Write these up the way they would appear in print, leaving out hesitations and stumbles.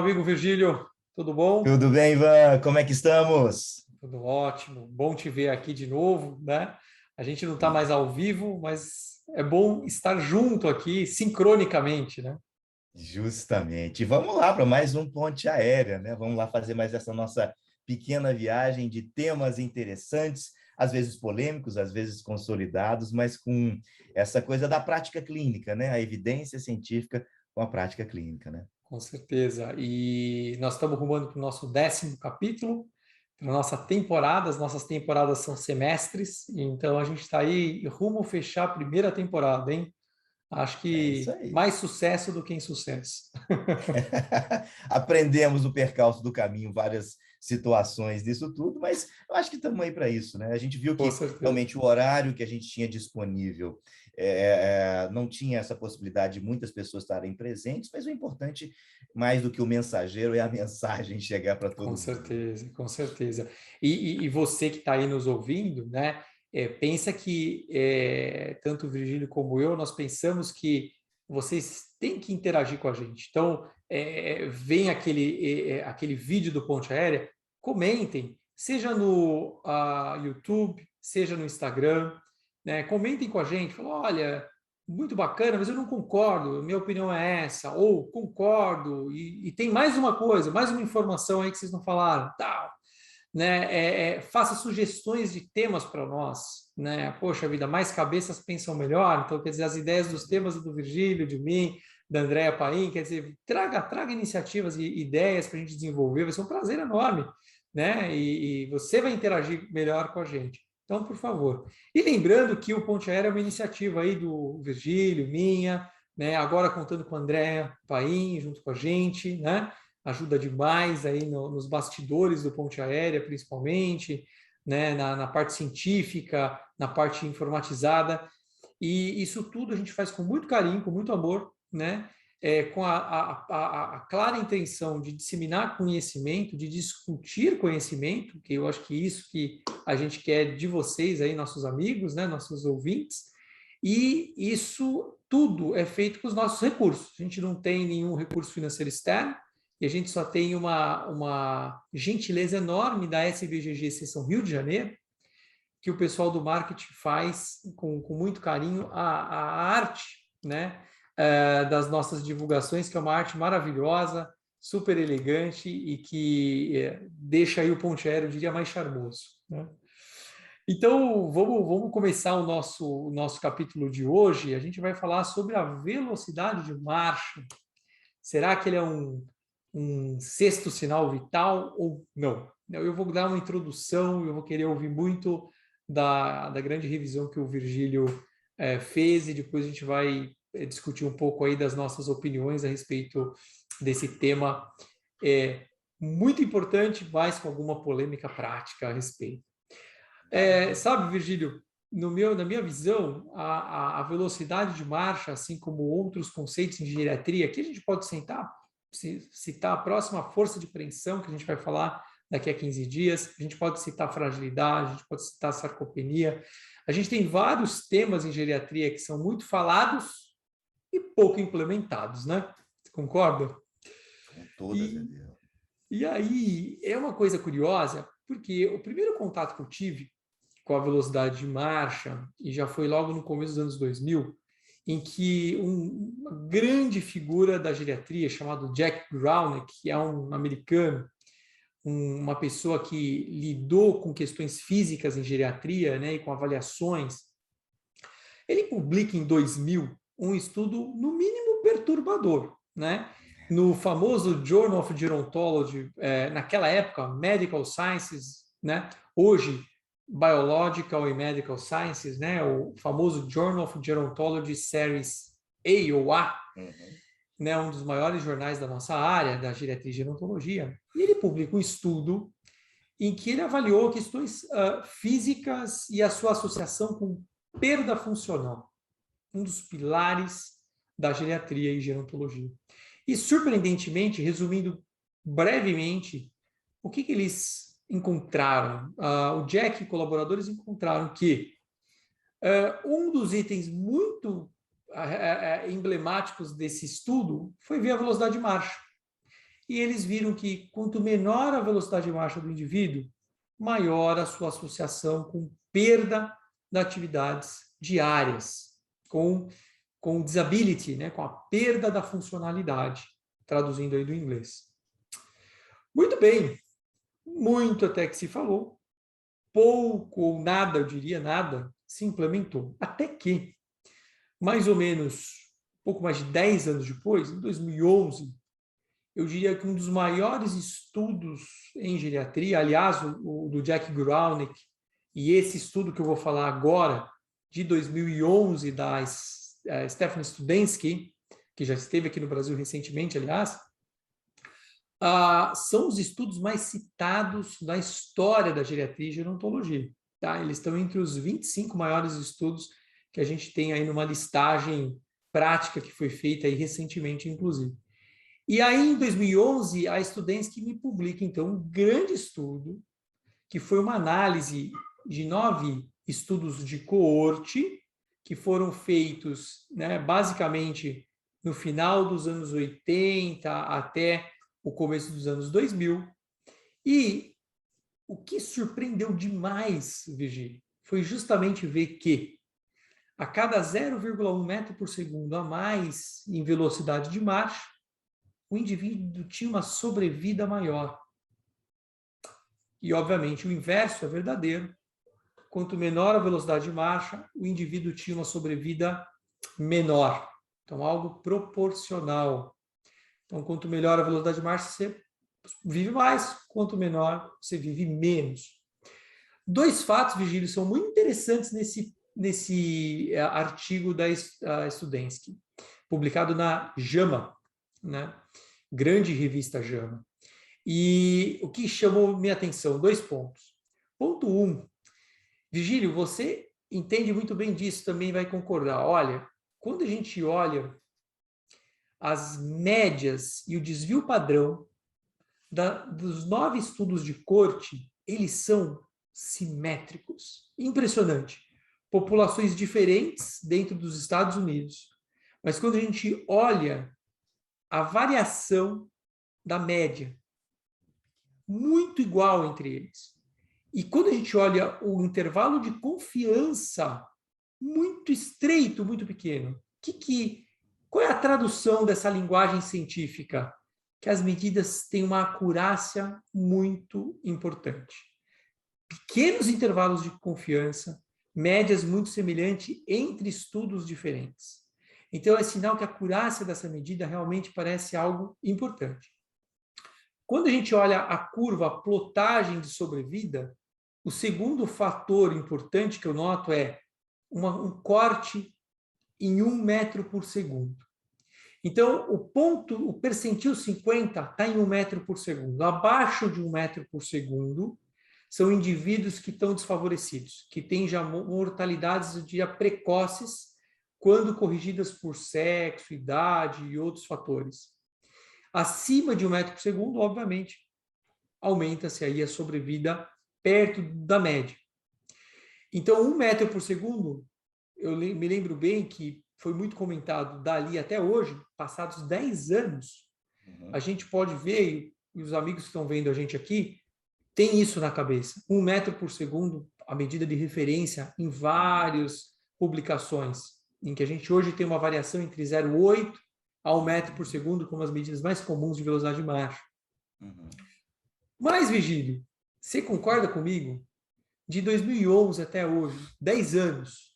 amigo Virgílio, tudo bom? Tudo bem, Ivan? Como é que estamos? Tudo ótimo, bom te ver aqui de novo, né? A gente não está mais ao vivo, mas é bom estar junto aqui, sincronicamente, né? Justamente. Vamos lá para mais um Ponte Aérea, né? Vamos lá fazer mais essa nossa pequena viagem de temas interessantes, às vezes polêmicos, às vezes consolidados, mas com essa coisa da prática clínica, né? A evidência científica com a prática clínica, né? Com certeza. E nós estamos rumando para o nosso 10º capítulo, para a nossa temporada. As nossas temporadas são semestres, então a gente está aí rumo a fechar a primeira temporada, hein? Acho É isso que aí. mais sucesso do que insucesso. Aprendemos o percalço do caminho, várias situações disso tudo, mas eu acho que estamos aí para isso, né? A gente viu Com que certeza. realmente o horário que a gente tinha disponível não tinha essa possibilidade de muitas pessoas estarem presentes, mas o importante, mais do que o mensageiro, é a mensagem chegar para Com todo mundo. certeza, com certeza. E você que está aí nos ouvindo, né? Pensa que tanto o Virgílio como eu, nós pensamos que vocês têm que interagir com a gente. Então, vem aquele vídeo do Ponte Aérea, comentem, seja no YouTube, seja no Instagram, né? Comentem com a gente, falem, olha, muito bacana, mas eu não concordo, minha opinião é essa, ou concordo, e tem mais uma coisa, mais uma informação aí que vocês não falaram, tal, né? Faça sugestões de temas para nós, né? Poxa vida, mais cabeças pensam melhor, então quer dizer, as ideias dos temas do Virgílio, de mim, da Andréa Paim, quer dizer, traga iniciativas e ideias para a gente desenvolver, vai ser um prazer enorme, né? E você vai interagir melhor com a gente. Então, por favor. E lembrando que o Ponte Aérea é uma iniciativa aí do Virgílio, minha, né? Agora contando com a Andréa Paim, junto com a gente, né? Ajuda demais aí nos bastidores do Ponte Aérea, principalmente, né? Na parte científica, na parte informatizada. E isso tudo a gente faz com muito carinho, com muito amor, né? Com a clara intenção de disseminar conhecimento, de discutir conhecimento, que eu acho que isso que a gente quer de vocês aí, nossos amigos, né, nossos ouvintes, e isso tudo é feito com os nossos recursos. A gente não tem nenhum recurso financeiro externo, e a gente só tem uma gentileza enorme da SBGG Seção Rio de Janeiro, que o pessoal do marketing faz com muito carinho a arte, né, das nossas divulgações, que é uma arte maravilhosa, super elegante e que deixa aí o Ponte Aéreo, eu diria, mais charmoso, né? Então, vamos começar o nosso capítulo de hoje. A gente vai falar sobre a velocidade de marcha. Será que ele é um sexto sinal vital ou não? Eu vou dar uma introdução, eu vou querer ouvir muito da grande revisão que o Virgílio fez, e depois a gente vai discutir um pouco aí das nossas opiniões a respeito desse tema muito importante, mas com alguma polêmica prática a respeito. Tá bom. Sabe, Virgílio, na minha visão, a velocidade de marcha, assim como outros conceitos em geriatria, aqui a gente pode citar a próxima força de preensão, que a gente vai falar daqui a 15 dias, a gente pode citar fragilidade, a gente pode citar sarcopenia. A gente tem vários temas em geriatria que são muito falados e pouco implementados, né? Concorda? Com toda E, certeza. e aí é uma coisa curiosa, porque o primeiro contato que eu tive com a velocidade de marcha, e já foi logo no começo dos anos 2000, em que uma grande figura da geriatria, chamado Jack Grauneck, que é um americano, uma pessoa que lidou com questões físicas em geriatria, né, e com avaliações, ele publica em 2000 um estudo, no mínimo, perturbador, né? No famoso Journal of Gerontology, naquela época, Medical Sciences, né? Hoje, Biological e Medical Sciences, né? O famoso Journal of Gerontology Series A ou A, Uhum. né? Um dos maiores jornais da nossa área, da geriatria e gerontologia. E ele publica um estudo em que ele avaliou questões físicas e a sua associação com perda funcional, um dos pilares da geriatria e gerontologia. E, surpreendentemente, resumindo brevemente, o que eles encontraram? O Jack e colaboradores encontraram que um dos itens muito emblemáticos desse estudo foi ver a velocidade de marcha. e eles viram que quanto menor a velocidade de marcha do indivíduo, maior a sua associação com perda das atividades diárias, com disability, né, com a perda da funcionalidade, traduzindo aí do inglês. Muito bem, muito até que se falou, pouco ou nada, eu diria nada, se implementou. Até que, mais ou menos, pouco mais de 10 anos depois, em 2011, eu diria que um dos maiores estudos em geriatria, aliás, o do Jack Graunik, e esse estudo que eu vou falar agora, de 2011, da Stephanie Studensky, que já esteve aqui no Brasil recentemente, aliás, são os estudos mais citados na história da geriatria e gerontologia. Tá? Eles estão entre os 25 maiores estudos que a gente tem aí numa listagem prática que foi feita aí recentemente, inclusive. E aí, em 2011, a Studensky me publica, então, um grande estudo, que foi uma análise de 9 estudos de coorte, que foram feitos, né, basicamente no final dos anos 80 até o começo dos anos 2000. E o que surpreendeu demais, Virgílio, foi justamente ver que a cada 0,1 metro por segundo a mais em velocidade de marcha, o indivíduo tinha uma sobrevida maior. E, obviamente, o inverso é verdadeiro. Quanto menor a velocidade de marcha, o indivíduo tinha uma sobrevida menor. Então, algo proporcional. Então, quanto melhor a velocidade de marcha, você vive mais. Quanto menor, você vive menos. 2 fatos, Virgílio, são muito interessantes nesse artigo da Studensky, publicado na JAMA, né? Grande revista JAMA. E o que chamou minha atenção? 2 pontos. Ponto 1. Virgílio, você entende muito bem disso, também vai concordar. Olha, quando a gente olha as médias e o desvio padrão dos 9 estudos de coorte, eles são simétricos. Impressionante. Populações diferentes dentro dos Estados Unidos. Mas quando a gente olha a variação da média, muito igual entre eles. E quando a gente olha o intervalo de confiança, muito estreito, muito pequeno, qual é a tradução dessa linguagem científica? Que as medidas têm uma acurácia muito importante. Pequenos intervalos de confiança, médias muito semelhantes entre estudos diferentes. Então, é sinal que a acurácia dessa medida realmente parece algo importante. Quando a gente olha a curva, a plotagem de sobrevida, o segundo fator importante que eu noto é um corte em 1 metro por segundo. Então, o percentil 50 está em 1 metro por segundo. Abaixo de 1 metro por segundo, são indivíduos que estão desfavorecidos, que têm já mortalidades precoces, quando corrigidas por sexo, idade e outros fatores. Acima de 1 metro por segundo, obviamente, aumenta-se aí a sobrevida perto da média. Então, 1 metro por segundo, eu me lembro bem que foi muito comentado dali até hoje, passados 10 anos, a gente pode ver, e os amigos que estão vendo a gente aqui, tem isso na cabeça. 1 metro por segundo, a medida de referência em várias publicações, em que a gente hoje tem uma variação entre 0,8 a 1 metro por segundo, como as medidas mais comuns de velocidade de marcha. Mas, Virgílio, você concorda comigo? De 2011 até hoje, 10 anos,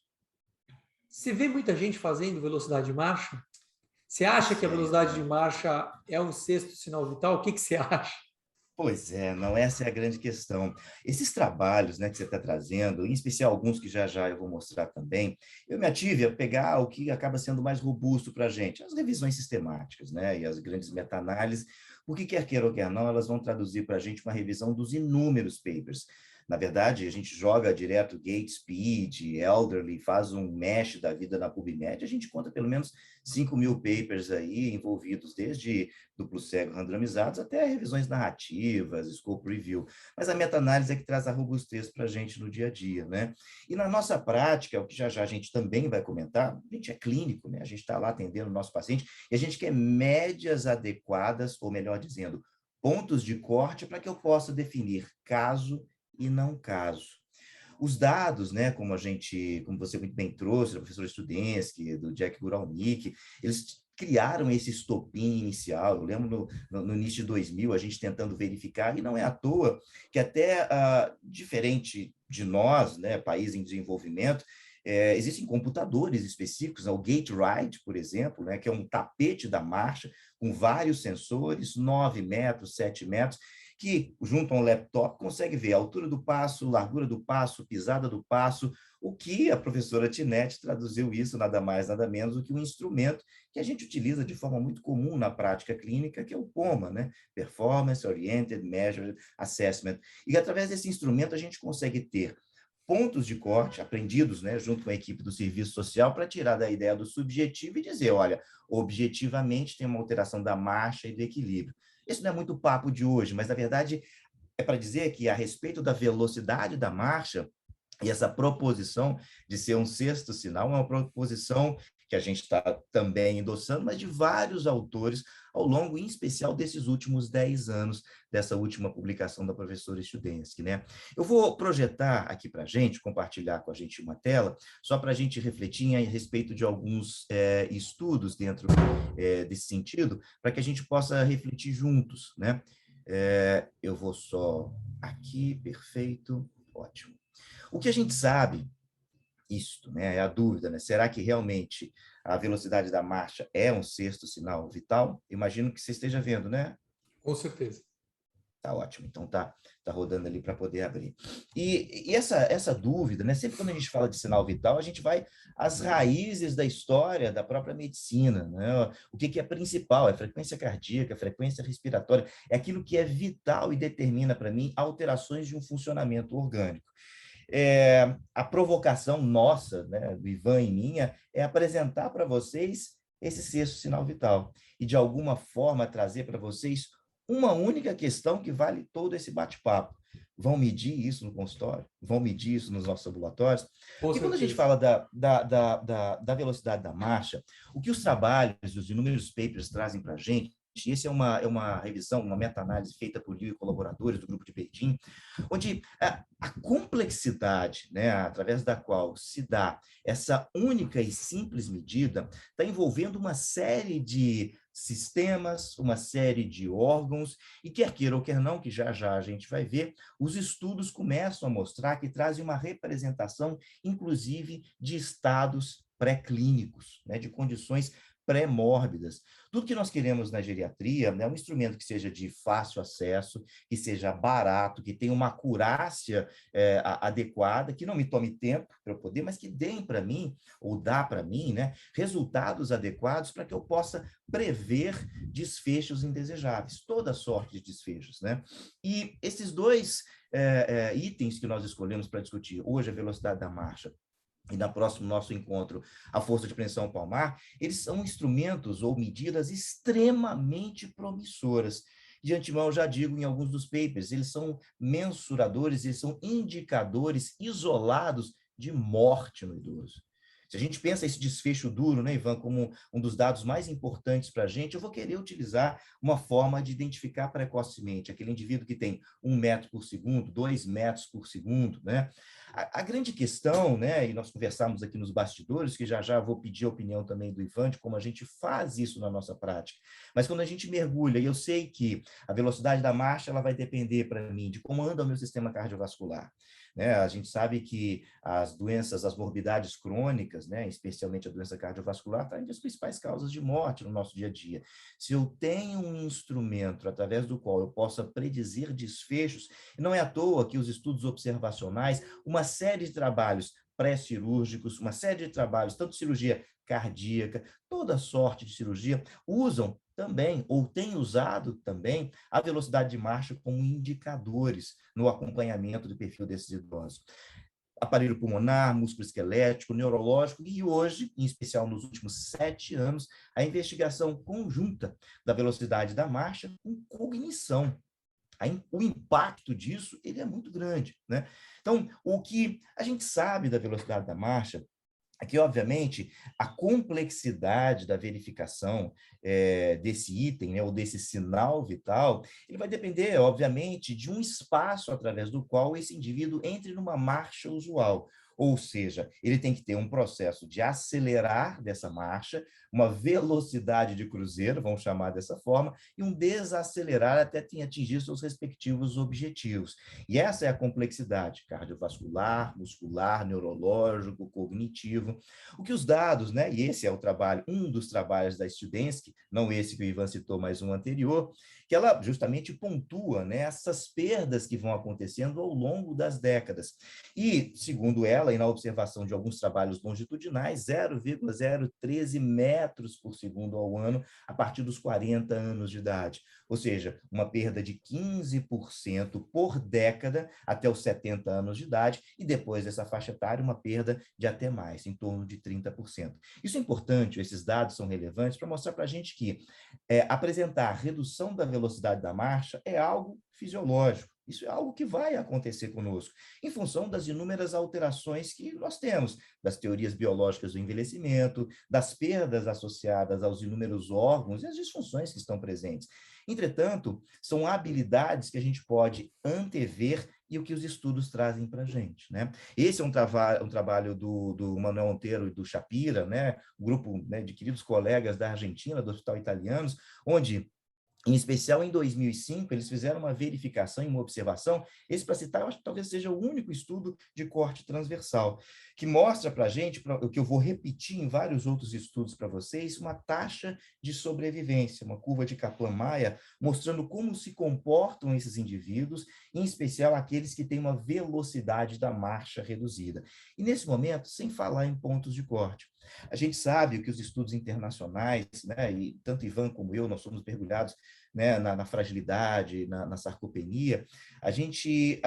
você vê muita gente fazendo velocidade de marcha? Você acha que a velocidade de marcha é um sexto sinal vital? O que você acha? Pois é, não, essa é a grande questão. Esses trabalhos, né, que você está trazendo, em especial alguns que já já eu vou mostrar também, eu me ative a pegar o que acaba sendo mais robusto para a gente, as revisões sistemáticas, né, e as grandes meta-análises, porque quer queira ou quer não, elas vão traduzir para a gente uma revisão dos inúmeros papers. Na verdade, a gente joga direto Gate Speed, Elderly, faz um mesh da vida na PubMed, a gente conta pelo menos 5.000 papers aí envolvidos, desde duplo cego randomizados até revisões narrativas, scope review. Mas a meta-análise é que traz a robustez para a gente no dia a dia, né? E na nossa prática, o que já já a gente também vai comentar, a gente é clínico, né? A gente está lá atendendo o nosso paciente e a gente quer médias adequadas, ou melhor dizendo, pontos de corte para que eu possa definir caso e não caso. Os dados, né, como você muito bem trouxe, do professor Studensky, do Jack Guralnick, eles criaram esse estopim inicial. Eu lembro no início de 2000, a gente tentando verificar, e não é à toa que até, diferente de nós, né, país em desenvolvimento, existem computadores específicos, né? O Gate-Ride, por exemplo, né, que é um tapete da marcha com vários sensores, 9 metros, 7 metros, que, junto a um laptop, consegue ver a altura do passo, largura do passo, pisada do passo, o que a professora Tinete traduziu isso nada mais, nada menos do que um instrumento que a gente utiliza de forma muito comum na prática clínica, que é o POMA, né? Performance Oriented Measured Assessment. E, através desse instrumento, a gente consegue ter pontos de corte aprendidos, né, junto com a equipe do serviço social, para tirar da ideia do subjetivo e dizer, olha, objetivamente tem uma alteração da marcha e do equilíbrio. Isso não é muito papo de hoje, mas, na verdade, é para dizer que, a respeito da velocidade da marcha, e essa proposição de ser um sexto sinal é uma proposição que a gente está também endossando, mas de vários autores ao longo, em especial, desses últimos 10 anos, dessa última publicação da professora Studensky, né? Eu vou projetar aqui para a gente, compartilhar com a gente uma tela, só para a gente refletir a respeito de alguns estudos dentro desse sentido, para que a gente possa refletir juntos, né? Eu vou só aqui, perfeito, ótimo. O que a gente sabe, isto, né, é a dúvida, né? Será que realmente a velocidade da marcha é um sexto sinal vital? Imagino que você esteja vendo, né? Com certeza. Tá ótimo, então tá rodando ali para poder abrir. E essa dúvida, né? Sempre quando a gente fala de sinal vital, a gente vai às raízes da história da própria medicina, né? O que é principal? É frequência cardíaca, frequência respiratória, é aquilo que é vital e determina para mim alterações de um funcionamento orgânico. A provocação nossa, né, do Ivan e minha, é apresentar para vocês esse sexto sinal vital e, de alguma forma, trazer para vocês uma única questão que vale todo esse bate-papo. Vão medir isso no consultório? Vão medir isso nos nossos ambulatórios? Com Porque quando a gente certeza. fala da velocidade da marcha, o que os trabalhos, os inúmeros papers trazem para a gente, e essa é uma revisão, uma meta-análise feita por Liu e colaboradores do grupo de Beijing, onde a complexidade, né, através da qual se dá essa única e simples medida, está envolvendo uma série de sistemas, uma série de órgãos, e quer queira ou quer não, que já já a gente vai ver, os estudos começam a mostrar que trazem uma representação, inclusive, de estados pré-clínicos, né, de condições pré-mórbidas. Tudo que nós queremos na geriatria é um instrumento que seja de fácil acesso, que seja barato, que tenha uma acurácia adequada, que não me tome tempo para eu poder, mas que deem para mim, ou dá para mim, né, resultados adequados para que eu possa prever desfechos indesejáveis, toda sorte de desfechos, né? E esses dois itens que nós escolhemos para discutir hoje, a velocidade da marcha e na próximo nosso encontro, a força de pressão palmar, eles são instrumentos ou medidas extremamente promissoras. De antemão, eu já digo em alguns dos papers, eles são mensuradores, eles são indicadores isolados de morte no idoso. Se a gente pensa esse desfecho duro, né, Ivan, como um dos dados mais importantes para a gente, eu vou querer utilizar uma forma de identificar precocemente aquele indivíduo que tem 1 metro por segundo, 2 metros por segundo, né? A grande questão, né, e nós conversamos aqui nos bastidores, que já já vou pedir a opinião também do Ivan de como a gente faz isso na nossa prática, mas quando a gente mergulha, e eu sei que a velocidade da marcha ela vai depender para mim de como anda o meu sistema cardiovascular, né? A gente sabe que as doenças, as morbidades crônicas, né, especialmente a doença cardiovascular, está entre as principais causas de morte no nosso dia a dia. Se eu tenho um instrumento através do qual eu possa predizer desfechos, e não é à toa que os estudos observacionais, uma série de trabalhos pré-cirúrgicos, uma série de trabalhos, tanto cirurgia cardíaca, toda sorte de cirurgia, usam também, ou tem usado também, a velocidade de marcha como indicadores no acompanhamento do perfil desses idosos. Aparelho pulmonar, músculo esquelético, neurológico, e hoje, em especial nos últimos 7 anos, a investigação conjunta da velocidade da marcha com cognição. O impacto disso ele é muito grande, né? Então, o que a gente sabe da velocidade da marcha é que, obviamente, a complexidade da verificação desse item, né, ou desse sinal vital, ele vai depender, obviamente, de um espaço através do qual esse indivíduo entre numa marcha usual. Ou seja, ele tem que ter um processo de acelerar dessa marcha, uma velocidade de cruzeiro, vamos chamar dessa forma, e um desacelerar até atingir seus respectivos objetivos. E essa é a complexidade cardiovascular, muscular, neurológico, cognitivo. O que os dados, né, e esse é o trabalho, um dos trabalhos da Studensky, não esse que o Ivan citou, mas um anterior, que ela justamente pontua, né, essas perdas que vão acontecendo ao longo das décadas. E, segundo ela, e na observação de alguns trabalhos longitudinais, 0,013 metros por segundo ao ano a partir dos 40 anos de idade. Ou seja, uma perda de 15% por década até os 70 anos de idade, e depois dessa faixa etária, uma perda de até mais, em torno de 30%. Isso é importante, esses dados são relevantes para mostrar para a gente que apresentar redução da velocidade da marcha é algo fisiológico. Isso é algo que vai acontecer conosco, em função das inúmeras alterações que nós temos, das teorias biológicas do envelhecimento, das perdas associadas aos inúmeros órgãos e as disfunções que estão presentes. Entretanto, são habilidades que a gente pode antever e o que os estudos trazem para a gente, né? Esse é um trabalho do Manuel Monteiro e do Shapira, né? Um grupo, né, de queridos colegas da Argentina, do Hospital Italianos, onde em especial em 2005, eles fizeram uma verificação e uma observação, esse para citar, eu acho que talvez seja o único estudo de corte transversal, que mostra para a gente, o que eu vou repetir em vários outros estudos para vocês, uma taxa de sobrevivência, uma curva de Kaplan-Meier, mostrando como se comportam esses indivíduos, em especial aqueles que têm uma velocidade da marcha reduzida. E nesse momento, sem falar em pontos de corte, a gente sabe que os estudos internacionais, né, e tanto Ivan como eu, nós somos mergulhados, né, na fragilidade, na sarcopenia, a gente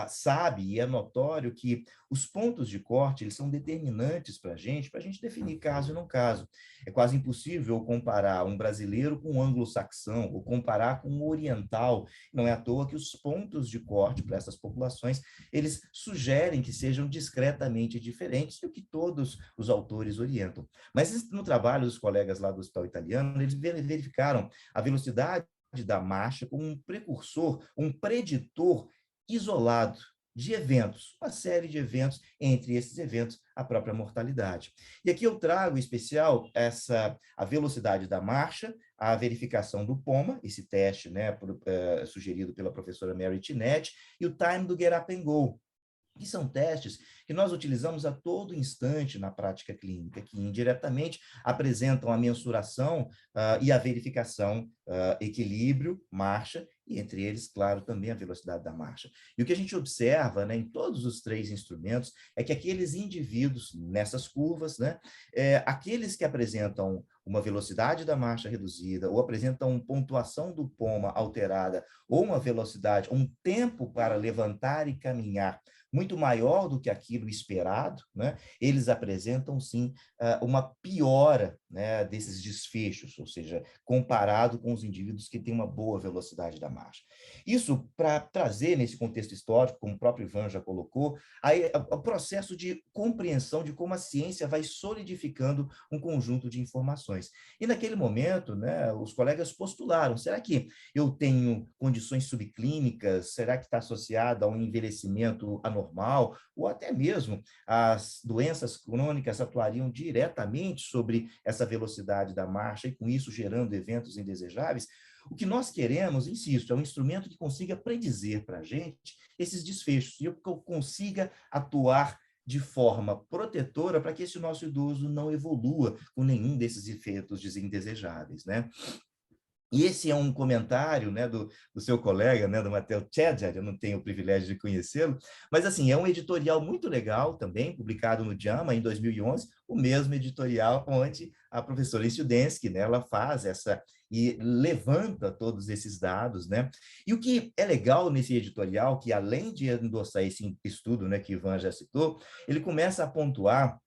sabe e é notório que os pontos de corte eles são determinantes para a gente definir caso e não caso. É quase impossível comparar um brasileiro com um anglo-saxão, ou comparar com um oriental. Não é à toa que os pontos de corte para essas populações, eles sugerem que sejam discretamente diferentes do que todos os autores orientam. Mas no trabalho dos colegas lá do Hospital Italiano, eles verificaram a velocidade da marcha como um precursor, um preditor isolado de eventos, uma série de eventos, entre esses eventos, a própria mortalidade. E aqui eu trago, em especial, a velocidade da marcha, a verificação do POMA, esse teste, né, sugerido pela professora Mary Tinetti, e o time do Get Up and Go, que são testes que nós utilizamos a todo instante na prática clínica, que indiretamente apresentam a mensuração e a verificação, equilíbrio, marcha, e entre eles, claro, também a velocidade da marcha. E o que a gente observa, né, em todos os 3 instrumentos é que aqueles indivíduos nessas curvas, né, aqueles que apresentam uma velocidade da marcha reduzida, ou apresentam pontuação do POMA alterada, ou uma velocidade, um tempo para levantar e caminhar muito maior do que aquilo esperado, né? Eles apresentam, sim, uma piora, né, desses desfechos, ou seja, comparado com os indivíduos que têm uma boa velocidade da marcha. Isso para trazer, nesse contexto histórico, como o próprio Ivan já colocou, o processo de compreensão de como a ciência vai solidificando um conjunto de informações. E naquele momento, né, os colegas postularam, será que eu tenho condições subclínicas? Será que está associada a um envelhecimento anormal? Ou até mesmo as doenças crônicas atuariam diretamente sobre essa velocidade da marcha e, com isso, gerando eventos indesejáveis? O que nós queremos, insisto, é um instrumento que consiga predizer para a gente esses desfechos, e eu consiga atuar de forma protetora para que esse nosso idoso não evolua com nenhum desses efeitos indesejáveis, né? E esse é um comentário, né, do seu colega, né, do Matteo Cedjar, eu não tenho o privilégio de conhecê-lo, mas assim, é um editorial muito legal também, publicado no JAMA em 2011, o mesmo editorial onde a professora Studensky, né, ela faz essa e levanta todos esses dados, né? E o que é legal nesse editorial, que além de endossar esse estudo, né, que Ivan já citou, ele começa a pontuar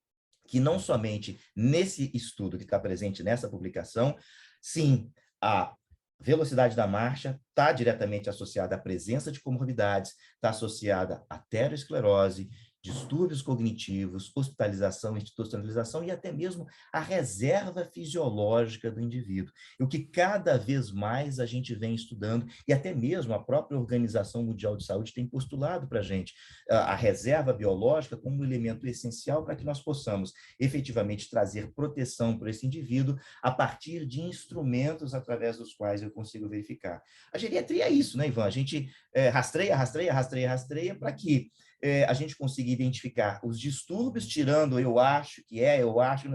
que não somente nesse estudo que está presente nessa publicação, sim, a velocidade da marcha está diretamente associada à presença de comorbidades, está associada à aterosclerose, distúrbios cognitivos, hospitalização, institucionalização e até mesmo a reserva fisiológica do indivíduo. O que cada vez mais a gente vem estudando, e até mesmo a própria Organização Mundial de Saúde tem postulado para a gente a reserva biológica como um elemento essencial para que nós possamos efetivamente trazer proteção para esse indivíduo a partir de instrumentos através dos quais eu consigo verificar. A geriatria é isso, né, Ivan? A gente rastreia para que a gente consiga identificar os distúrbios, tirando eu acho que é, eu acho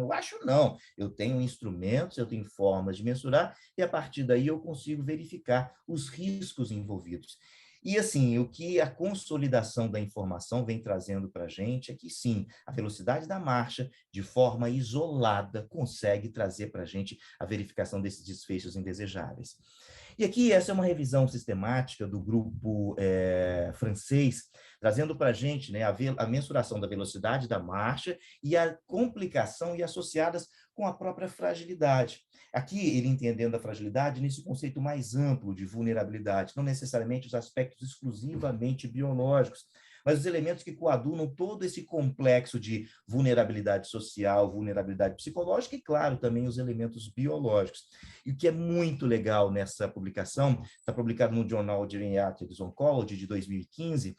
não. Eu tenho instrumentos, eu tenho formas de mensurar, e a partir daí eu consigo verificar os riscos envolvidos. E, assim, o que a consolidação da informação vem trazendo para a gente é que, sim, a velocidade da marcha, de forma isolada, consegue trazer para a gente a verificação desses desfechos indesejáveis. E aqui, essa é uma revisão sistemática do grupo francês, trazendo para a gente, né, a mensuração da velocidade da marcha e a complicação e associadas com a própria fragilidade. Aqui, ele entendendo a fragilidade nesse conceito mais amplo de vulnerabilidade, não necessariamente os aspectos exclusivamente biológicos, mas os elementos que coadunam todo esse complexo de vulnerabilidade social, vulnerabilidade psicológica e, claro, também os elementos biológicos. E o que é muito legal nessa publicação, está publicado no Journal of Geriatrics Oncology de 2015,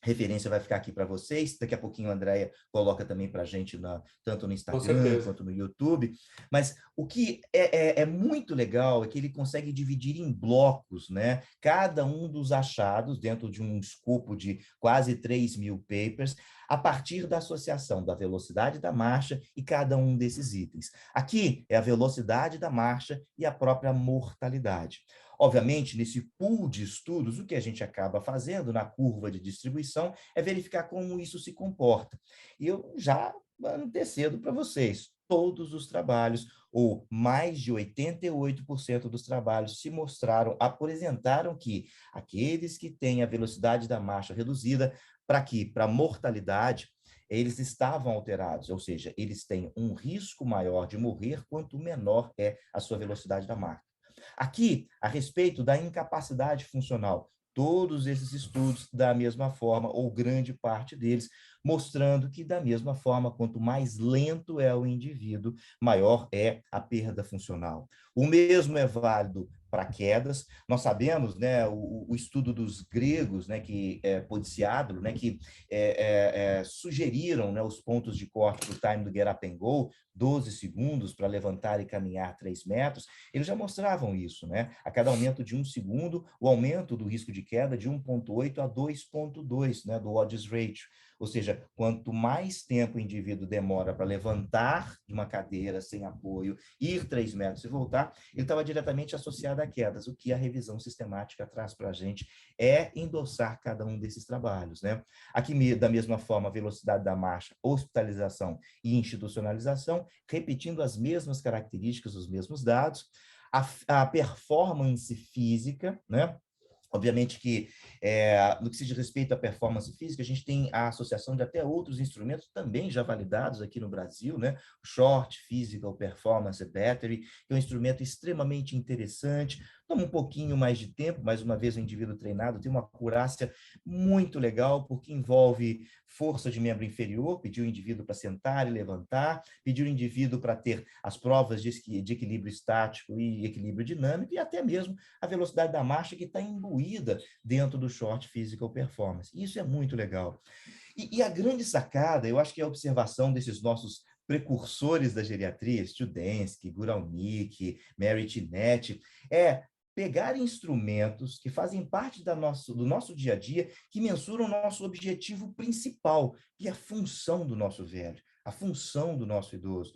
referência vai ficar aqui para vocês. Daqui a pouquinho a Andrea coloca também para a gente tanto no Com Instagram certeza. quanto no YouTube. Mas o que é muito legal é que ele consegue dividir em blocos, né? Cada um dos achados dentro de um escopo de quase 3.000 papers, a partir da associação da velocidade da marcha e cada um desses itens. Aqui é a velocidade da marcha e a própria mortalidade. Obviamente, nesse pool de estudos, o que a gente acaba fazendo na curva de distribuição é verificar como isso se comporta. E eu já antecedo para vocês, todos os trabalhos, ou mais de 88% dos trabalhos se mostraram, apresentaram que aqueles que têm a velocidade da marcha reduzida, para quê? Para mortalidade, eles estavam alterados, ou seja, eles têm um risco maior de morrer quanto menor é a sua velocidade da marcha. Aqui, a respeito da incapacidade funcional, todos esses estudos, da mesma forma, ou grande parte deles, mostrando que, da mesma forma, quanto mais lento é o indivíduo, maior é a perda funcional. O mesmo é válido para quedas. Nós sabemos, né, o estudo dos gregos, né, que Podiciadro, né, que sugeriram, né, os pontos de corte para o time do Get Up and Go, 12 segundos para levantar e caminhar 3 metros, eles já mostravam isso, né? A cada aumento de 1 segundo, o aumento do risco de queda de 1,8 a 2,2, né, do odds ratio. Ou seja, quanto mais tempo o indivíduo demora para levantar de uma cadeira sem apoio, ir 3 metros e voltar, ele estava diretamente associado a quedas. O que a revisão sistemática traz para a gente é endossar cada um desses trabalhos, né? Aqui, da mesma forma, a velocidade da marcha, hospitalização e institucionalização, repetindo as mesmas características, os mesmos dados, a performance física, né? Obviamente que, no que se diz respeito à performance física, a gente tem a associação de até outros instrumentos também já validados aqui no Brasil, né? O Short Physical Performance Battery, que é um instrumento extremamente interessante, toma um pouquinho mais de tempo, mais uma vez o indivíduo treinado tem uma acurácia muito legal, porque envolve força de membro inferior, pedir o indivíduo para sentar e levantar, pedir o indivíduo para ter as provas de equilíbrio estático e equilíbrio dinâmico, e até mesmo a velocidade da marcha que está imbuída dentro do Short Physical Performance. Isso é muito legal. E a grande sacada, eu acho que é a observação desses nossos precursores da geriatria, Studensky, Guralnick, Mary Tinetti, é pegar instrumentos que fazem parte do nosso dia a dia, que mensuram o nosso objetivo principal, que é a função do nosso velho, a função do nosso idoso.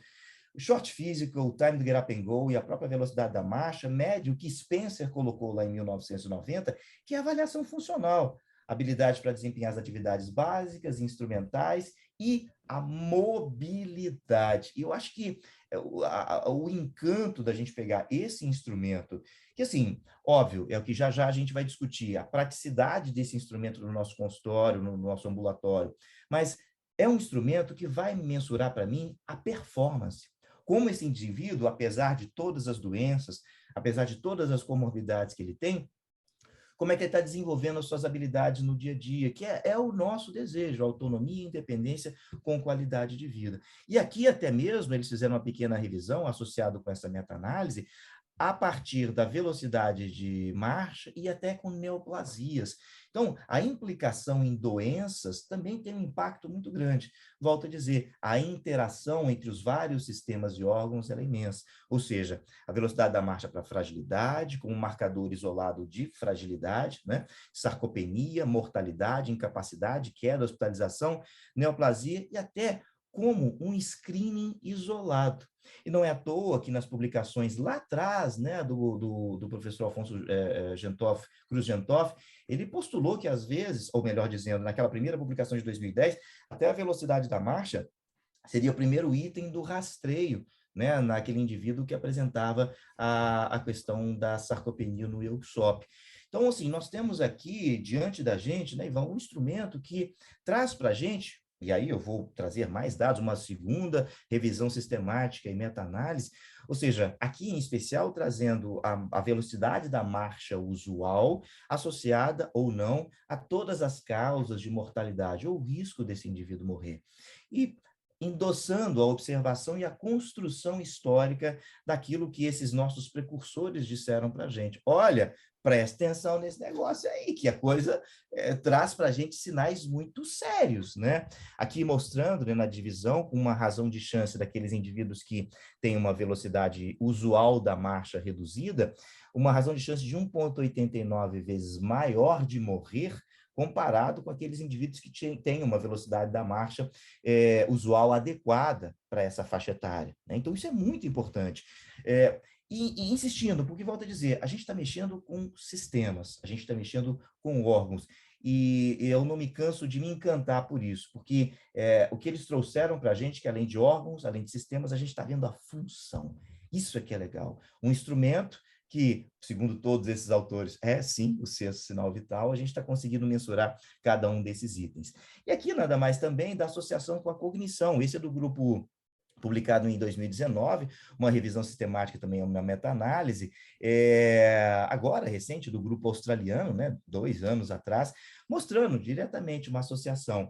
O short physical, o time do get up and go e a própria velocidade da marcha mede o que Spencer colocou lá em 1990, que é a avaliação funcional, habilidade para desempenhar as atividades básicas, instrumentais e a mobilidade. E eu acho que o encanto da gente pegar esse instrumento, que assim, óbvio, é o que já já a gente vai discutir, a praticidade desse instrumento no nosso consultório, no nosso ambulatório, mas é um instrumento que vai mensurar para mim a performance. Como esse indivíduo, apesar de todas as doenças, apesar de todas as comorbidades que ele tem, como é que ele está desenvolvendo as suas habilidades no dia a dia, que é o nosso desejo, autonomia e independência com qualidade de vida. E aqui até mesmo eles fizeram uma pequena revisão associado com essa meta-análise, a partir da velocidade de marcha e até com neoplasias. Então, a implicação em doenças também tem um impacto muito grande. Volto a dizer, a interação entre os vários sistemas e órgãos é imensa. Ou seja, a velocidade da marcha para fragilidade, com um marcador isolado de fragilidade, né? Sarcopenia, mortalidade, incapacidade, queda, hospitalização, neoplasia e até como um screening isolado. E não é à toa que nas publicações lá atrás, né, do professor Alfonso Cruz Gentoff, ele postulou que às vezes, ou melhor dizendo, naquela primeira publicação de 2010, até a velocidade da marcha seria o primeiro item do rastreio, né, naquele indivíduo que apresentava a questão da sarcopenia no EUXOP. Então, assim, nós temos aqui, diante da gente, né, Ivan, um instrumento que traz para a gente, e aí eu vou trazer mais dados, uma segunda revisão sistemática e meta-análise, ou seja, aqui em especial trazendo a velocidade da marcha usual, associada ou não a todas as causas de mortalidade ou risco desse indivíduo morrer. E endossando a observação e a construção histórica daquilo que esses nossos precursores disseram para a gente. Olha, presta atenção nesse negócio aí, que a coisa traz para a gente sinais muito sérios, né? Aqui mostrando, né, na divisão, com uma razão de chance daqueles indivíduos que têm uma velocidade usual da marcha reduzida, uma razão de chance de 1,89 vezes maior de morrer comparado com aqueles indivíduos que têm uma velocidade da marcha usual adequada para essa faixa etária, né? Então, isso é muito importante. E insistindo, porque volto a dizer, a gente está mexendo com sistemas, a gente está mexendo com órgãos, e eu não me canso de me encantar por isso, porque o que eles trouxeram para a gente, que além de órgãos, além de sistemas, a gente está vendo a função. Isso é que é legal. Um instrumento que, segundo todos esses autores, é sim o sexto sinal vital, a gente está conseguindo mensurar cada um desses itens. E aqui nada mais também da associação com a cognição. Esse é do grupo publicado em 2019, uma revisão sistemática também, uma meta-análise, agora recente, do grupo australiano, né, 2 anos atrás, mostrando diretamente uma associação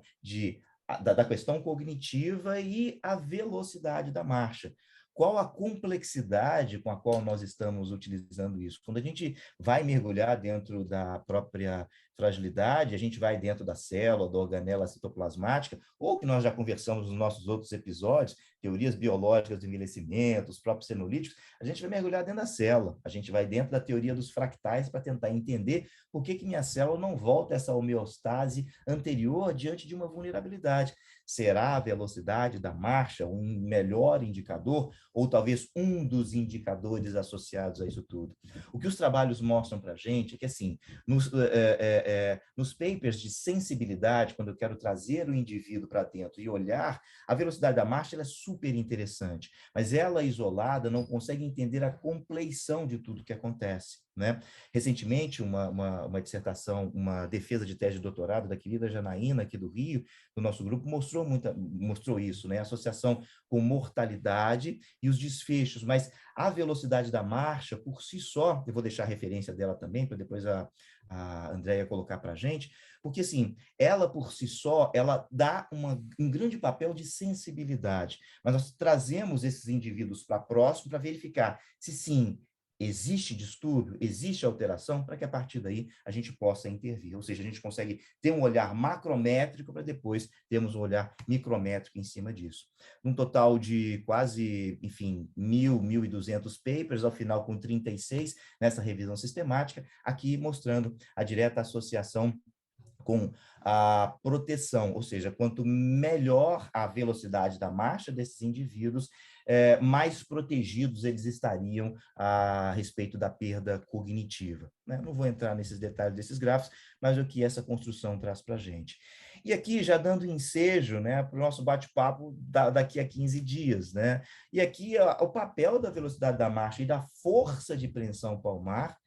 da questão cognitiva e a velocidade da marcha. Qual a complexidade com a qual nós estamos utilizando isso? Quando a gente vai mergulhar dentro da própria fragilidade, a gente vai dentro da célula, da organela citoplasmática, ou que nós já conversamos nos nossos outros episódios, teorias biológicas do envelhecimento, os próprios senolíticos, a gente vai mergulhar dentro da célula, a gente vai dentro da teoria dos fractais para tentar entender por que minha célula não volta a essa homeostase anterior diante de uma vulnerabilidade. Será a velocidade da marcha um melhor indicador, ou talvez um dos indicadores associados a isso tudo? O que os trabalhos mostram para a gente é que, assim, nos papers de sensibilidade, quando eu quero trazer o indivíduo para dentro e olhar, a velocidade da marcha ela é super interessante, mas ela isolada não consegue entender a compleição de tudo que acontece, né? Recentemente, uma dissertação, uma defesa de tese de doutorado da querida Janaína, aqui do Rio, do nosso grupo, mostrou isso, né? A associação com mortalidade e os desfechos, mas a velocidade da marcha, por si só, eu vou deixar a referência dela também, para depois a Andréia colocar para a gente, porque, assim, ela por si só, ela dá um grande papel de sensibilidade, mas nós trazemos esses indivíduos para próximo para verificar se, sim, existe distúrbio, existe alteração, para que a partir daí a gente possa intervir. Ou seja, a gente consegue ter um olhar macrométrico para depois termos um olhar micrométrico em cima disso. Um total de quase, enfim, 1.200 papers, ao final com 36 nessa revisão sistemática, aqui mostrando a direta associação com a proteção, ou seja, quanto melhor a velocidade da marcha desses indivíduos, mais protegidos eles estariam a respeito da perda cognitiva, né? Não vou entrar nesses detalhes desses gráficos, mas o que essa construção traz para a gente. E aqui, já dando ensejo, né, para o nosso bate-papo daqui a 15 dias. Né? E aqui o papel da velocidade da marcha e da força de preensão palmar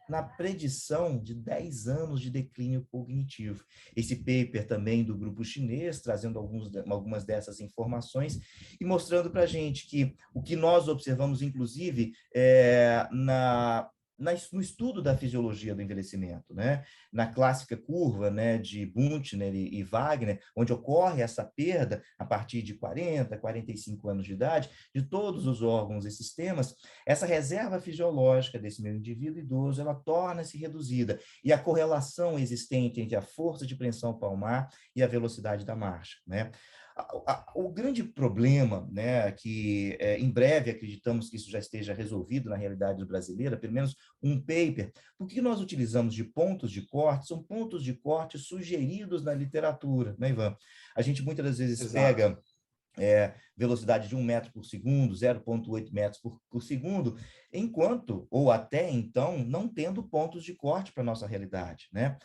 na predição de 10 anos de declínio cognitivo. Esse paper também do grupo chinês, trazendo algumas dessas informações e mostrando para a gente que o que nós observamos, inclusive, no estudo da fisiologia do envelhecimento, né? Na clássica curva, né, de Buntner e Wagner, onde ocorre essa perda a partir de 40, 45 anos de idade, de todos os órgãos e sistemas, essa reserva fisiológica desse meu indivíduo idoso, ela torna-se reduzida, e a correlação existente entre a força de preensão palmar e a velocidade da marcha, né? O grande problema, né, que em breve acreditamos que isso já esteja resolvido na realidade brasileira, pelo menos um paper, o que nós utilizamos de pontos de corte são pontos de corte sugeridos na literatura, né, Ivan? A gente muitas das vezes Exato. pega velocidade de 1 metro por segundo, 0,8 metros por segundo, enquanto, ou até então, não tendo pontos de corte para a nossa realidade, né?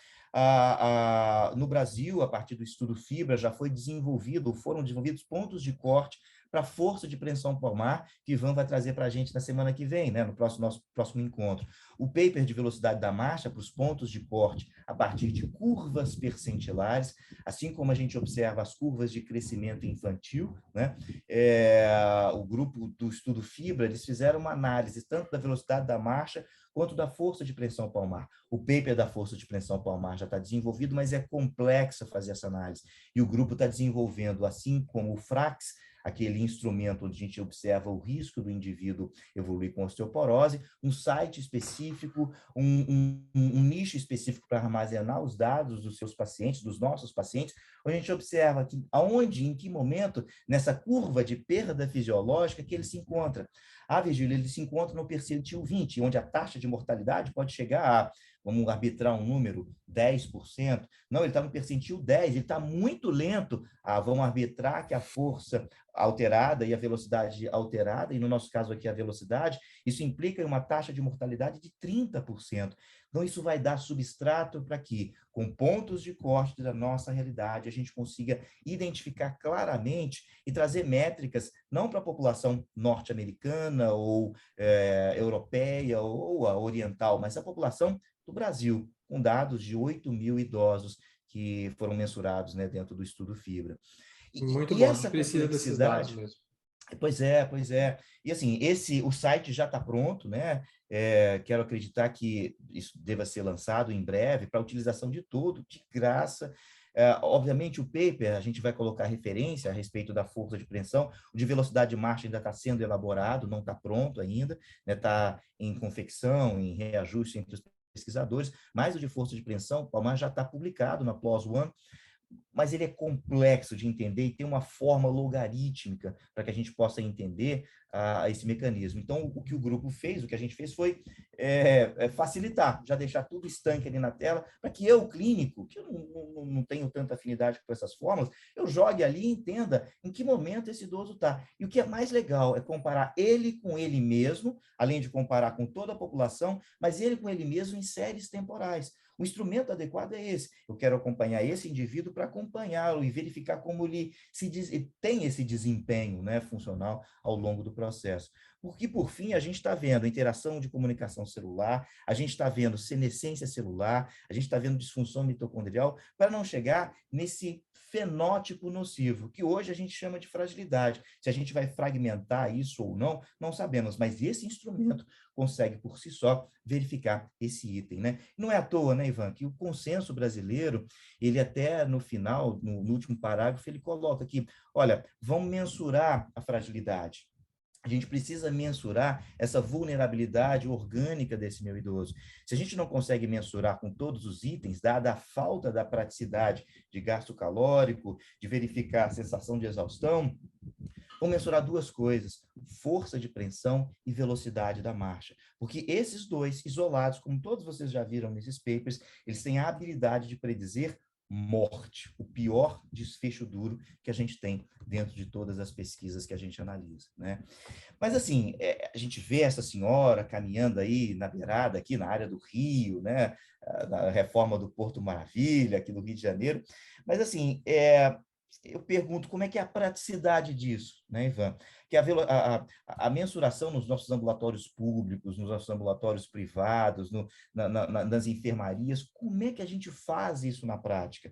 No Brasil, a partir do estudo Fibra, já foram desenvolvidos pontos de corte para a força de preensão palmar, que Ivan vai trazer para a gente na semana que vem, né, no nosso próximo encontro. O paper de velocidade da marcha para os pontos de corte a partir de curvas percentilares, assim como a gente observa as curvas de crescimento infantil, né? O grupo do estudo Fibra, eles fizeram uma análise tanto da velocidade da marcha quanto da força de pressão palmar. O paper da força de pressão palmar já está desenvolvido, mas é complexo fazer essa análise. E o grupo está desenvolvendo, assim como o FRAX, aquele instrumento onde a gente observa o risco do indivíduo evoluir com osteoporose, um site específico, um nicho específico para armazenar os dados dos seus pacientes, dos nossos pacientes, onde a gente observa que aonde, em que momento, nessa curva de perda fisiológica que ele se encontra. Virgílio, ele se encontra no percentil 20, onde a taxa de mortalidade pode chegar a, vamos arbitrar um número, 10%. Não, ele está no percentil 10, ele está muito lento. Vamos arbitrar que a força alterada e a velocidade alterada, e no nosso caso aqui a velocidade, isso implica uma taxa de mortalidade de 30%. Então, isso vai dar substrato para que, com pontos de corte da nossa realidade, a gente consiga identificar claramente e trazer métricas, não para a população norte-americana ou europeia ou a oriental, mas a população do Brasil, com dados de 8 mil idosos que foram mensurados, né, dentro do estudo Fibra. Muito E bom, a gente essa precisa desses dados complexidade, mesmo. pois é, pois é. E assim, o site já está pronto, né? Quero acreditar que isso deva ser lançado em breve para utilização de todo, de graça. Obviamente, o paper, a gente vai colocar referência a respeito da força de preensão. O de velocidade de marcha ainda está sendo elaborado, não está pronto ainda, né? Está em confecção, em reajuste entre os pesquisadores, mas o de força de preensão, o Palmar já está publicado na PLOS ONE, mas ele é complexo de entender e tem uma forma logarítmica para que a gente possa entender esse mecanismo. Então, o que o grupo fez, o que a gente fez foi facilitar, já deixar tudo estanque ali na tela, para que eu, clínico, que eu não tenho tanta afinidade com essas fórmulas, eu jogue ali e entenda em que momento esse idoso está. E o que é mais legal é comparar ele com ele mesmo, além de comparar com toda a população, mas ele com ele mesmo em séries temporais. O instrumento adequado é esse. Eu quero acompanhar esse indivíduo para acompanhá-lo e verificar como ele tem esse desempenho, né, funcional ao longo do processo. Porque, por fim, a gente está vendo a interação de comunicação celular, a gente está vendo senescência celular, a gente está vendo disfunção mitocondrial, para não chegar nesse fenótipo nocivo, que hoje a gente chama de fragilidade. Se a gente vai fragmentar isso ou não, não sabemos, mas esse instrumento consegue, por si só, verificar esse item, né? Não é à toa, né, Ivan, que o consenso brasileiro, ele até no final, no último parágrafo, ele coloca aqui, olha, vamos mensurar a fragilidade. A gente precisa mensurar essa vulnerabilidade orgânica desse meu idoso. Se a gente não consegue mensurar com todos os itens, dada a falta da praticidade de gasto calórico, de verificar a sensação de exaustão, vamos mensurar duas coisas: força de preensão e velocidade da marcha. Porque esses dois, isolados, como todos vocês já viram nesses papers, eles têm a habilidade de predizer morte, o pior desfecho duro que a gente tem dentro de todas as pesquisas que a gente analisa, né? Mas, assim, a gente vê essa senhora caminhando aí na beirada, aqui na área do Rio, né? Da reforma do Porto Maravilha, aqui no Rio de Janeiro. Mas, assim, eu pergunto como é que é a praticidade disso, né, Ivan? Que a mensuração nos nossos ambulatórios públicos, nos nossos ambulatórios privados, nas enfermarias, como é que a gente faz isso na prática?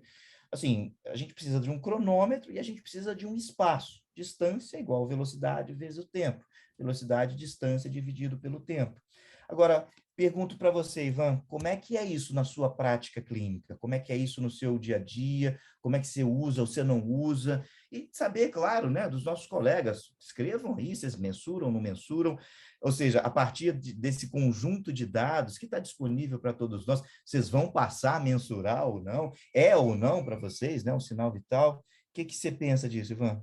Assim, a gente precisa de um cronômetro e a gente precisa de um espaço. Distância igual velocidade vezes o tempo. Velocidade, distância dividido pelo tempo. Agora, pergunto para você, Ivan, como é que é isso na sua prática clínica? Como é que é isso no seu dia a dia? Como é que você usa ou você não usa? E saber, claro, né, dos nossos colegas, escrevam aí, vocês mensuram, não mensuram? Ou seja, a partir desse conjunto de dados que está disponível para todos nós, vocês vão passar a mensurar ou não? É ou não para vocês, né, um sinal vital? O que você pensa disso, Ivan?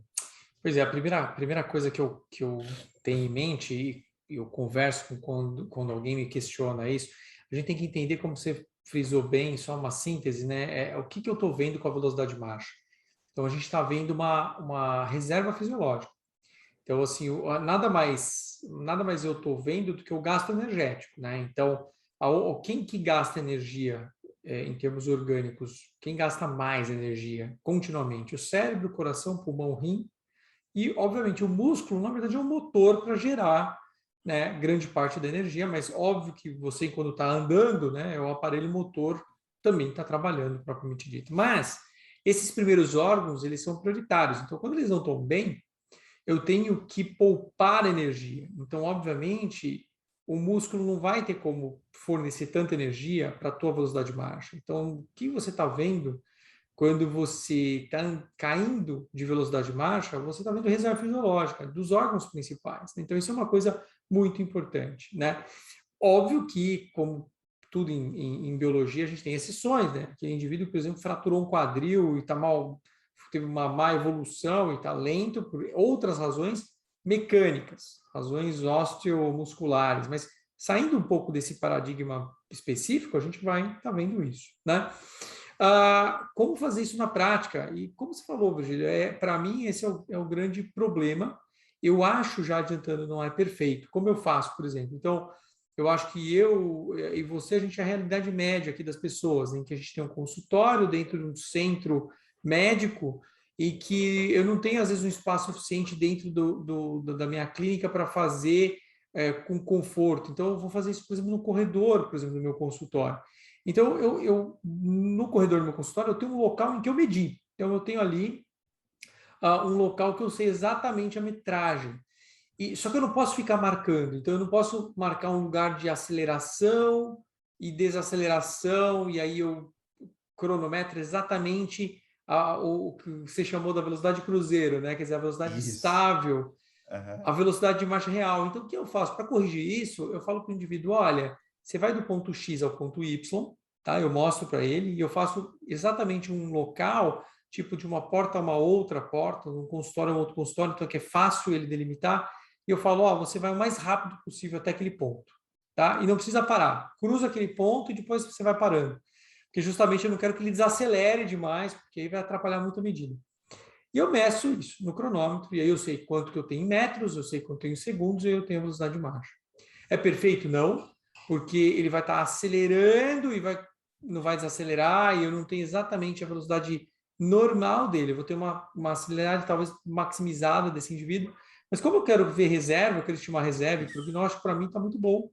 Pois é, a primeira coisa que eu tenho em mente, e eu converso quando alguém me questiona isso, a gente tem que entender, como você frisou bem, só uma síntese, né? O que eu estou vendo com a velocidade de marcha. Então, a gente está vendo uma reserva fisiológica. Então, assim, nada mais eu estou vendo do que o gasto energético, né? Então, quem que gasta energia em termos orgânicos? Quem gasta mais energia continuamente? O cérebro, o coração, o pulmão, o rim. E, obviamente, o músculo, na verdade, é um motor para gerar, né, grande parte da energia, mas óbvio que você, quando está andando, né, o aparelho motor também está trabalhando, propriamente dito. Mas esses primeiros órgãos, eles são prioritários. Então, quando eles não estão bem, eu tenho que poupar energia. Então, obviamente, o músculo não vai ter como fornecer tanta energia para a tua velocidade de marcha. Então, o que você está vendo quando você está caindo de velocidade de marcha, você está vendo reserva fisiológica dos órgãos principais. Então, isso é uma coisa muito importante, né? Óbvio que, como tudo em biologia, a gente tem exceções, né? Aquele indivíduo, por exemplo, fraturou um quadril e está mal, teve uma má evolução e está lento por outras razões mecânicas, razões osteomusculares, mas saindo um pouco desse paradigma específico, a gente vai estar vendo isso, né? Como fazer isso na prática? E como você falou, Virgílio, para mim esse é o grande problema. Eu acho, já adiantando, não é perfeito. Como eu faço, por exemplo? Então, eu acho que eu e você, a gente é a realidade média aqui das pessoas, em que a gente tem um consultório dentro de um centro médico e que eu não tenho, às vezes, um espaço suficiente dentro da minha clínica para fazer com conforto. Então, eu vou fazer isso, por exemplo, no corredor, por exemplo, do meu consultório. Então, no corredor do meu consultório, eu tenho um local em que eu medi. Então, eu tenho ali um local que eu sei exatamente a metragem. Só que eu não posso ficar marcando. Então, eu não posso marcar um lugar de aceleração e desaceleração, e aí eu cronometro exatamente o que você chamou da velocidade cruzeiro, né? Quer dizer, a velocidade Isso. estável, Aham. a velocidade de marcha real. Então, o que eu faço? Para corrigir isso, eu falo para o indivíduo, olha, você vai do ponto X ao ponto Y, tá? Eu mostro para ele e eu faço exatamente um local, tipo de uma porta a uma outra porta, um consultório a um outro consultório, então que é fácil ele delimitar. E eu falo, ó, você vai o mais rápido possível até aquele ponto, tá? E não precisa parar. Cruza aquele ponto e depois você vai parando. Porque justamente eu não quero que ele desacelere demais, porque aí vai atrapalhar muito a medida. E eu meço isso no cronômetro, e aí eu sei quanto que eu tenho em metros, eu sei quanto eu tenho em segundos, e eu tenho a velocidade de marcha. É perfeito? Não, porque ele vai estar acelerando e não vai desacelerar, e eu não tenho exatamente a velocidade normal dele. Eu vou ter uma aceleridade talvez maximizada desse indivíduo, mas como eu quero ver reserva, eu quero estimar reserva, o prognóstico para mim está muito bom.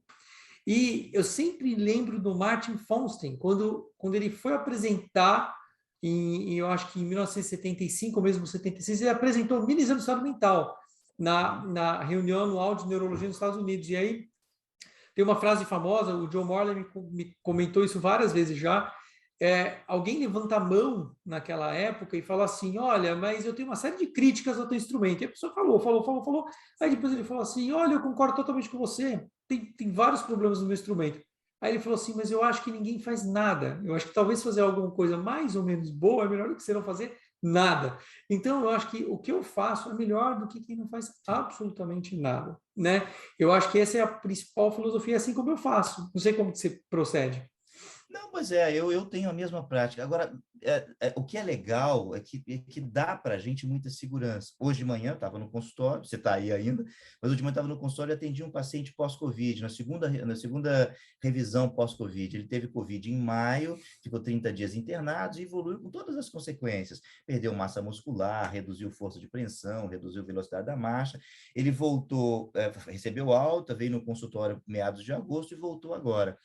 E eu sempre lembro do Martin Feinstein, quando ele foi apresentar, eu acho que em 1975 ou mesmo 76, ele apresentou o mini exame do estado mental na reunião anual de neurologia nos Estados Unidos. E aí tem uma frase famosa, o John Morley me comentou isso várias vezes já. Alguém levanta a mão naquela época e fala assim, olha, mas eu tenho uma série de críticas ao teu instrumento. E a pessoa falou. Aí depois ele falou assim, olha, eu concordo totalmente com você. Tem vários problemas no meu instrumento. Aí ele falou assim, mas eu acho que ninguém faz nada. Eu acho que talvez fazer alguma coisa mais ou menos boa é melhor do que você não fazer nada. Então, eu acho que o que eu faço é melhor do que quem não faz absolutamente nada, né? Eu acho que essa é a principal filosofia, assim como eu faço. Não sei como que você procede. Não, pois é, eu tenho a mesma prática. Agora, o que é legal é que dá para a gente muita segurança. Hoje de manhã eu estava no consultório, você está aí ainda, mas hoje de manhã eu estava no consultório e atendi um paciente pós-Covid, na segunda revisão pós-Covid. Ele teve Covid em maio, ficou 30 dias internado e evoluiu com todas as consequências. Perdeu massa muscular, reduziu força de preensão, reduziu velocidade da marcha. Ele voltou, recebeu alta, veio no consultório meados de agosto e voltou agora.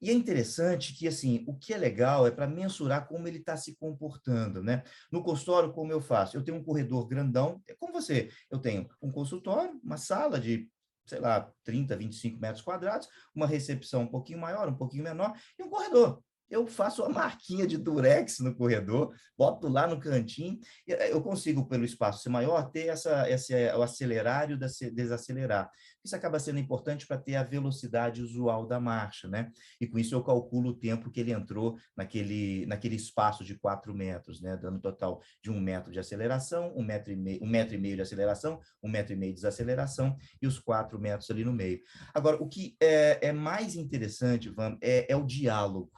E é interessante que, assim, o que é legal é para mensurar como ele está se comportando, né? No consultório, como eu faço? Eu tenho um corredor grandão, é como você. Eu tenho um consultório, uma sala de, sei lá, 30, 25 metros quadrados, uma recepção um pouquinho maior, um pouquinho menor, e um corredor. Eu faço uma marquinha de durex no corredor, boto lá no cantinho, eu consigo, pelo espaço ser maior, ter o acelerar e o desacelerar. Isso acaba sendo importante para ter a velocidade usual da marcha, né? E com isso eu calculo o tempo que ele entrou naquele espaço de 4 metros, né? Dando um total de 1 metro de aceleração, 1,5 metro de aceleração, 1,5 metro de desaceleração e os 4 metros ali no meio. Agora, o que é mais interessante, Ivan, é o diálogo.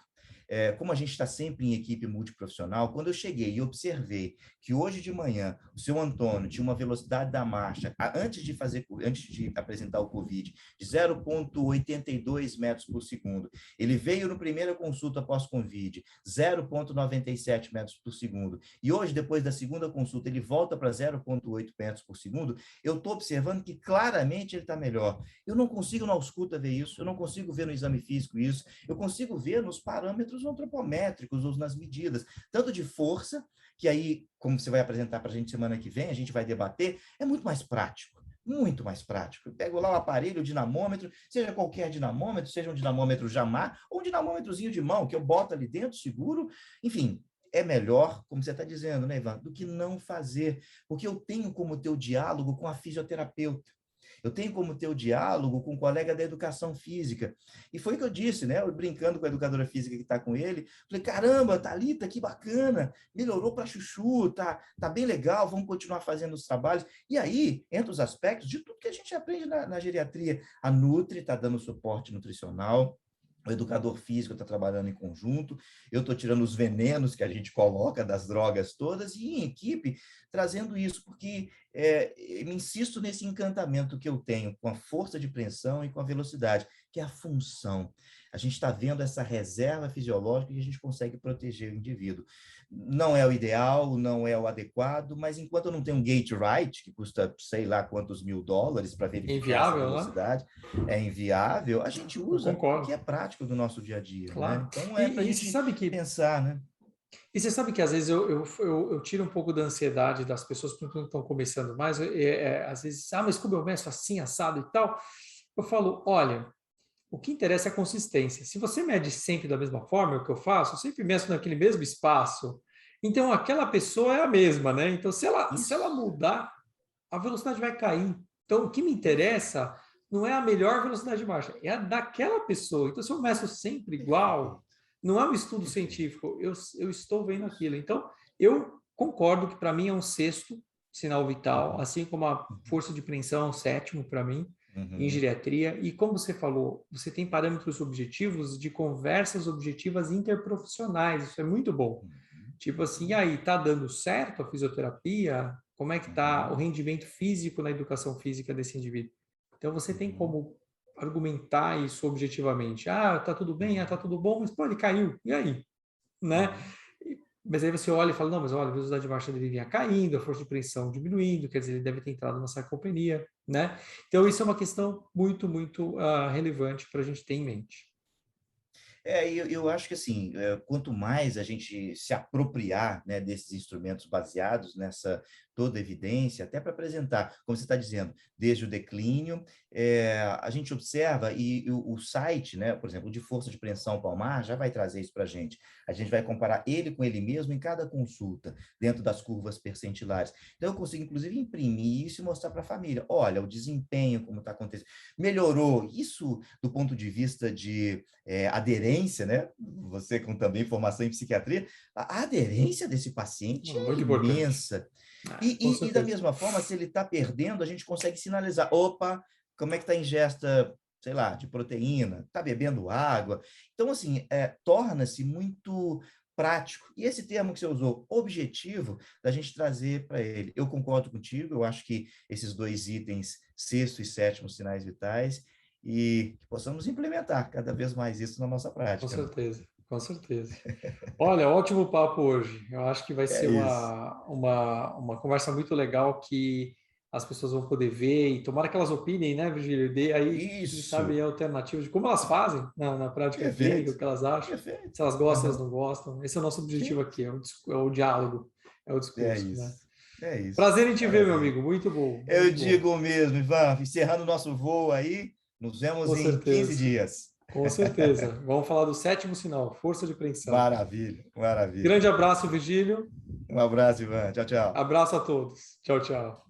Como a gente está sempre em equipe multiprofissional, quando eu cheguei e observei que hoje de manhã o seu Antônio tinha uma velocidade da marcha, antes de apresentar o COVID, de 0,82 metros por segundo, ele veio no primeira consulta pós-Covid, 0,97 metros por segundo, e hoje, depois da segunda consulta, ele volta para 0,8 metros por segundo, eu estou observando que claramente ele está melhor. Eu não consigo na ausculta ver isso, eu não consigo ver no exame físico isso, eu consigo ver nos parâmetros antropométricos ou nas medidas, tanto de força, que aí, como você vai apresentar para a gente semana que vem, a gente vai debater, é muito mais prático. Muito mais prático. Eu pego lá o aparelho, o dinamômetro, seja qualquer dinamômetro, seja um dinamômetro Jamar ou um dinamômetrozinho de mão, que eu boto ali dentro, seguro, enfim, é melhor, como você está dizendo, né, Ivan, do que não fazer, porque eu tenho como ter o diálogo com a fisioterapeuta. Eu tenho como ter o diálogo com um colega da educação física. E foi o que eu disse, né? Eu brincando com a educadora física que está com ele, falei, caramba, Thalita, que bacana, melhorou para chuchu, tá bem legal, vamos continuar fazendo os trabalhos. E aí, entra os aspectos de tudo que a gente aprende na geriatria. A Nutri está dando suporte nutricional, o educador físico está trabalhando em conjunto, eu estou tirando os venenos que a gente coloca das drogas todas e em equipe trazendo isso, porque eu insisto nesse encantamento que eu tenho com a força de preensão e com a velocidade, que é a função. A gente está vendo essa reserva fisiológica que a gente consegue proteger o indivíduo. Não é o ideal, não é o adequado, mas enquanto eu não tenho um gate right, que custa sei lá quantos $1000 para verificar essa Inviável, né? velocidade, é inviável, a gente Eu usa o que concordo, é prático do nosso dia a dia, né? claro. Então, E, é para a e você gente sabe que pensar, né? E você sabe que às vezes eu tiro um pouco da ansiedade das pessoas que estão começando mais, às vezes, mas como eu meço assim, assado e tal, eu falo, olha, o que interessa é a consistência. Se você mede sempre da mesma forma, é o que eu faço, eu sempre meço naquele mesmo espaço, então aquela pessoa é a mesma, né? Então se ela Isso, mudar, a velocidade vai cair. Então o que me interessa não é a melhor velocidade de marcha, é a daquela pessoa. Então se eu meço sempre igual, perfeito, não é um estudo perfeito. científico, eu estou vendo aquilo. Então, eu concordo que para mim é um sexto sinal vital, Uhum, assim como a uhum, força de preensão é um sétimo para mim, em uhum, geriatria. E como você falou, você tem parâmetros objetivos de conversas objetivas interprofissionais, isso é muito bom. Tipo assim, e uhum, aí, tá dando certo a fisioterapia? Como é que tá o uhum, rendimento físico na educação física desse indivíduo? Então, você tem uhum, como argumentar isso objetivamente. Ah, tá tudo bem, tá uhum, tudo bom, mas pô, ele caiu, e aí? Né? uhum, Mas aí você olha e fala, não, mas olha, a velocidade de marcha dele vinha caindo, a força de pressão diminuindo, quer dizer, ele deve ter entrado numa sarcopenia, né? Então, isso é uma questão muito, muito relevante para a gente ter em mente. eu acho que assim, quanto mais a gente se apropriar, né, desses instrumentos baseados nessa toda evidência, até para apresentar, como você está dizendo, desde o declínio, a gente observa e o site, né, por exemplo, o de força de preensão palmar já vai trazer isso para a gente. A gente vai comparar ele com ele mesmo em cada consulta, dentro das curvas percentilares. Então, eu consigo, inclusive, imprimir isso e mostrar para a família. Olha, o desempenho, como está acontecendo. Melhorou. Isso, do ponto de vista de aderência, né? Você com também formação em psiquiatria, a aderência desse paciente é Muito importante. imensa. Com E da certeza. mesma forma, se ele está perdendo, a gente consegue sinalizar, opa, como é que está a ingesta sei lá, de proteína, está bebendo água. Então, assim, torna-se muito prático. E esse termo que você usou, objetivo, da gente trazer para ele. Eu concordo contigo, eu acho que esses dois itens, sexto e sétimo sinais vitais, e que possamos implementar cada vez mais isso na nossa Com prática, né? certeza, com certeza. Olha, ótimo papo hoje. Eu acho que vai É ser isso. uma conversa muito legal que as pessoas vão poder ver e tomara que elas opinem, né, Virgílio? Dê aí, quem sabe, Isso. alternativas de como elas fazem na prática clínica, Perfeito. o que elas acham, Perfeito. se elas gostam, se elas Aham. não gostam. Esse é o nosso objetivo Sim, aqui, é o diálogo, é o é discurso, né? isso. É isso. Prazer em te ver, meu Maravilha. amigo. Muito bom, Eu muito bom. digo mesmo, Ivan, encerrando o nosso voo aí, nos vemos Com em 15 certeza, dias. com certeza. Vamos falar do sétimo sinal, força de apreensão. Maravilha, maravilha. Grande abraço, Virgílio. Um abraço, Ivan. Tchau, tchau. Abraço a todos. Tchau, tchau.